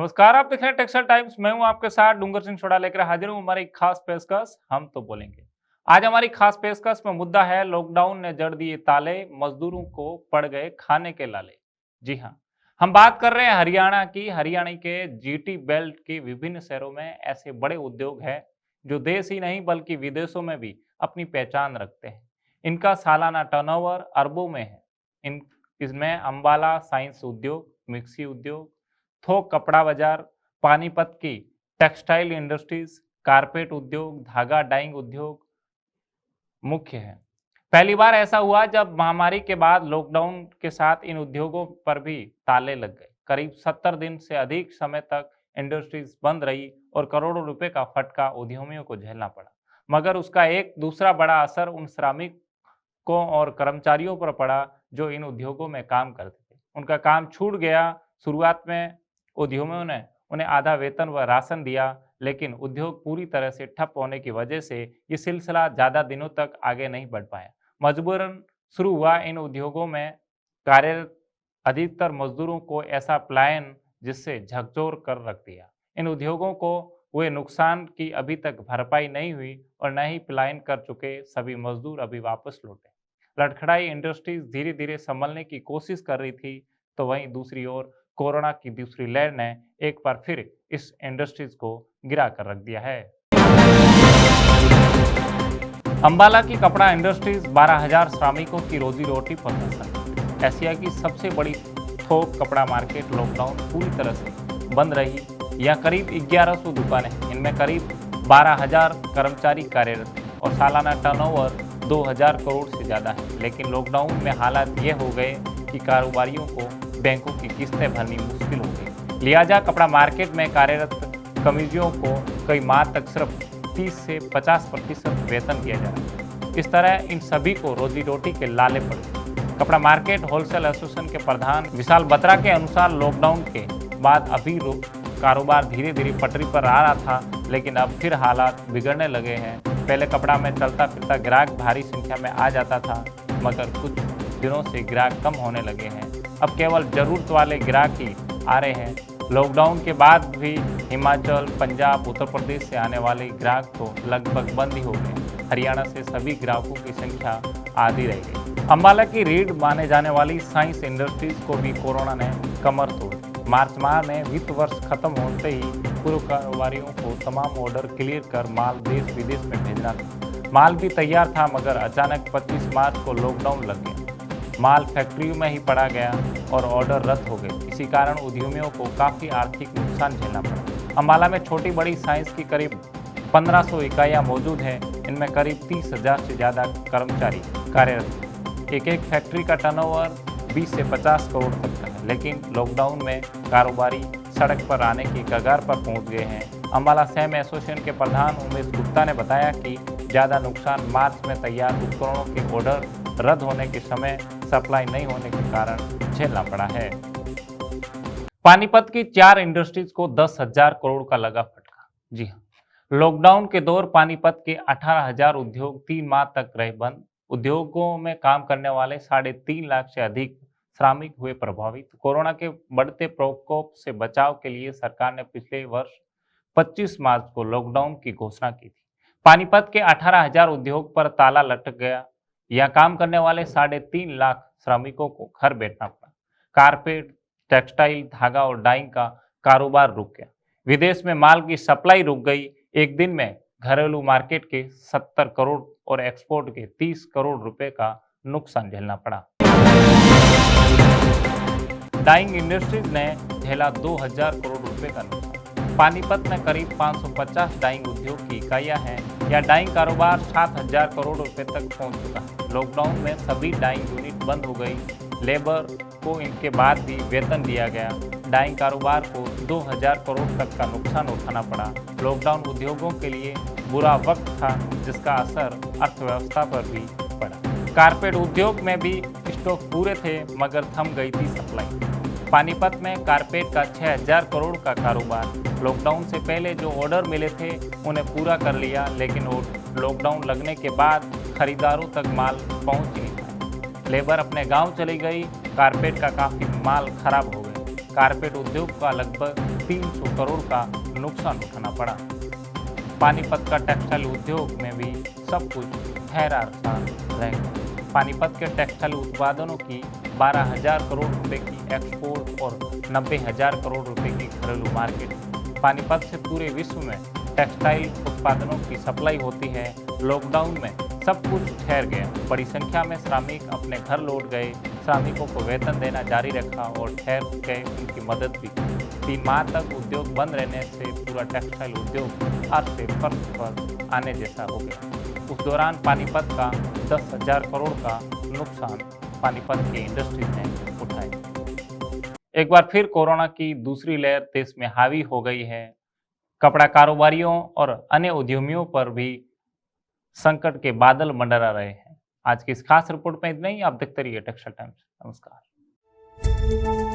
नमस्कार, आप देख रहे हैं टेक्सटाइल टाइम्स। मैं हूं आपके साथ डूंगर सिंह छोड़ा लेकर हाजिर हूं हमारी एक खास पेशकश हम तो बोलेंगे। आज हमारी खास पेशकश में मुद्दा है लॉकडाउन ने जड़ दिए ताले, मजदूरों को पड़ गए खाने के लाले। जी हां, हम बात कर रहे हैं हरियाणा की। हरियाणा के जीटी बेल्ट के विभिन्न शहरों में ऐसे बड़े उद्योग हैं जो देश ही नहीं बल्कि विदेशों में भी अपनी पहचान रखते हैं। इनका सालाना टर्नओवर अरबों में है। इन इसमें अंबाला साइंस उद्योग, मिक्सी उद्योग, थोक कपड़ा बाजार, पानीपत की टेक्सटाइल इंडस्ट्रीज, कारपेट उद्योग, धागा डाइंग उद्योग मुख्य है। पहली बार ऐसा हुआ जब महामारी के बाद लॉकडाउन के साथ इन उद्योगों पर भी ताले लग गए। करीब 70 दिन से अधिक समय तक इंडस्ट्रीज बंद रही और करोड़ों रुपए का फटका उद्यमियों को झेलना पड़ा। मगर उसका एक दूसरा बड़ा असर उन श्रमिकों और कर्मचारियों पर पड़ा जो इन उद्योगों में काम करते थे। उनका काम छूट गया। शुरुआत में उद्यमियों ने उन्हें आधा वेतन व राशन दिया, लेकिन उद्योग पूरी तरह से ठप होने की वजह से ये सिलसिला ज़्यादा दिनों तक आगे नहीं बढ़ पाया। मजबूरन शुरू हुआ इन उद्योगों में कार्यरत अधिकतर मजदूरों को ऐसा पलायन जिससे झकझोर कर रख दिया। इन उद्योगों को हुए नुकसान की अभी तक भरपाई नहीं हुई और न ही पलायन कर चुके सभी मजदूर अभी वापस लौटे। लड़खड़ाई इंडस्ट्रीज धीरे धीरे संभलने की कोशिश कर रही थी, तो वहीं दूसरी ओर कोरोना की दूसरी लहर ने एक बार फिर इस इंडस्ट्रीज को गिरा कर रख दिया है। अंबाला की कपड़ा इंडस्ट्रीज 12,000 श्रमिकों की रोजी रोटी पर संकट। एशिया की सबसे बड़ी थोक कपड़ा मार्केट लॉकडाउन पूरी तरह से बंद रही। यह करीब 1100 दुकानें हैं। इनमें करीब 12,000 कर्मचारी कार्यरत हैं और सालाना टर्नओवर 2,000 करोड़ से ज़्यादा है। लेकिन लॉकडाउन में हालात ये हो गए कि कारोबारियों को बैंकों की किस्तें भरनी मुश्किल हो गई। लिहाजा कपड़ा मार्केट में कार्यरत कर्मचारियों को कई माह तक सिर्फ 30 से 50% वेतन दिया जा रहा है। इस तरह इन सभी को रोजी रोटी के लाले पड़े। कपड़ा मार्केट होलसेल एसोसिएशन के प्रधान विशाल बत्रा के अनुसार लॉकडाउन के बाद अभी कारोबार धीरे धीरे पटरी पर आ रहा था, लेकिन अब फिर हालात बिगड़ने लगे हैं। पहले कपड़ा में चलता फिरता ग्राहक भारी संख्या में आ जाता था, मगर कुछ दिनों से ग्राहक कम होने लगे हैं। अब केवल जरूरत वाले ग्राहक ही आ रहे हैं। लॉकडाउन के बाद भी हिमाचल, पंजाब, उत्तर प्रदेश से आने वाले ग्राहक तो लगभग बंद ही हो गए। हरियाणा से सभी ग्राहकों की संख्या आधी रह गई। अंबाला की रीढ़ माने जाने वाली साइंस इंडस्ट्रीज को भी कोरोना ने कमर तोड़ दी। मार्च माह में वित्त वर्ष खत्म होते ही पूर्व कारोबारियों को तमाम ऑर्डर क्लियर कर माल देश विदेश में भेजना था। माल भी तैयार था, मगर अचानक 25 मार्च को लॉकडाउन लग गया। माल फैक्ट्रियों में ही पड़ा गया और ऑर्डर रद्द हो गए। इसी कारण उद्यमियों को काफ़ी आर्थिक नुकसान झेलना पड़ा। अंबाला में छोटी बड़ी साइंस की करीब 1500 इकाइयाँ मौजूद हैं। इनमें करीब 30,000 से ज़्यादा कर्मचारी कार्यरत हैं। एक फैक्ट्री का टर्नओवर 20 से 50 करोड़ तक का है, लेकिन लॉकडाउन में कारोबारी सड़क पर आने की कगार पर पहुंच गए हैं। अंबाला सैम एसोसिएशन के प्रधान उमेश गुप्ता ने बताया कि ज़्यादा नुकसान मार्च में तैयार उपकरणों के ऑर्डर रद्द होने के समय सप्लाई नहीं होने के कारण झेलना पड़ा है। पानीपत की 4 इंडस्ट्रीज को 10,000 करोड़ का लगा फटका। जी हाँ, लॉकडाउन के दौर पानीपत के 18,000 उद्योग 3 माह तक रहे बंद। उद्योगों में काम करने वाले 3.5 लाख से अधिक श्रमिक हुए प्रभावित। कोरोना के बढ़ते प्रकोप से बचाव के लिए सरकार ने पिछले वर्ष 25 मार्च को लॉकडाउन की घोषणा की थी। पानीपत के 18,000 उद्योग पर ताला लटक गया। यहाँ काम करने वाले 3.5 लाख श्रमिकों को घर बैठना पड़ा। कारपेट, टेक्सटाइल, धागा और डाइंग का कारोबार रुक गया। विदेश में माल की सप्लाई रुक गई। एक दिन में घरेलू मार्केट के 70 करोड़ और एक्सपोर्ट के 30 करोड़ रुपए का नुकसान झेलना पड़ा। डाइंग इंडस्ट्रीज ने झेला 2,000 करोड़ रुपए का नुकसान। पानीपत में करीब 550 डाइंग उद्योग की इकाइयां हैं। यह डाइंग कारोबार 7,000 करोड़ रुपए तक पहुंच चुका है। लॉकडाउन में सभी डाइंग यूनिट बंद हो गई। लेबर को इनके बाद भी वेतन दिया गया। डाइंग कारोबार को 2,000 करोड़ तक का नुकसान उठाना पड़ा। लॉकडाउन उद्योगों के लिए बुरा वक्त था, जिसका असर अर्थव्यवस्था पर भी पड़ा। कारपेट उद्योग में भी स्टॉक पूरे थे, मगर थम गई थी सप्लाई। पानीपत में कारपेट का 6,000 करोड़ का कारोबार। लॉकडाउन से पहले जो ऑर्डर मिले थे उन्हें पूरा कर लिया, लेकिन लॉकडाउन लगने के बाद खरीदारों तक माल पहुंच ही नहीं पाया। लेबर अपने गांव चली गई। कारपेट का काफ़ी माल खराब हो गया। कारपेट उद्योग का लगभग 300 करोड़ का नुकसान उठाना पड़ा। पानीपत का टेक्सटाइल उद्योग में भी सब कुछ ठहरा सा रह गया। पानीपत के टेक्सटाइल उत्पादनों की 12,000 करोड़ रुपए की एक्सपोर्ट और 90,000 करोड़ रुपए की घरेलू मार्केट। पानीपत से पूरे विश्व में टेक्सटाइल उत्पादनों की सप्लाई होती है। लॉकडाउन में सब कुछ ठहर गया। बड़ी संख्या में श्रमिक अपने घर लौट गए। श्रमिकों को वेतन देना जारी रखा और ठहर गए उनकी मदद भी की। 3 माह तक उद्योग बंद रहने से पूरा टेक्सटाइल उद्योग अर्थ से फर्श पर आने जैसा हो गया। उस दौरान पानीपत का 10,000 करोड़ का नुकसान पानीपत के इंडस्ट्रीज ने उठाया। एक बार फिर कोरोना की दूसरी लहर देश में हावी हो गई है। कपड़ा कारोबारियों और अन्य उद्यमियों पर भी संकट के बादल मंडरा रहे हैं। आज की इस खास रिपोर्ट में इतना ही। आप देखते रहिए टेक्सटाइल टाइम्स। नमस्कार।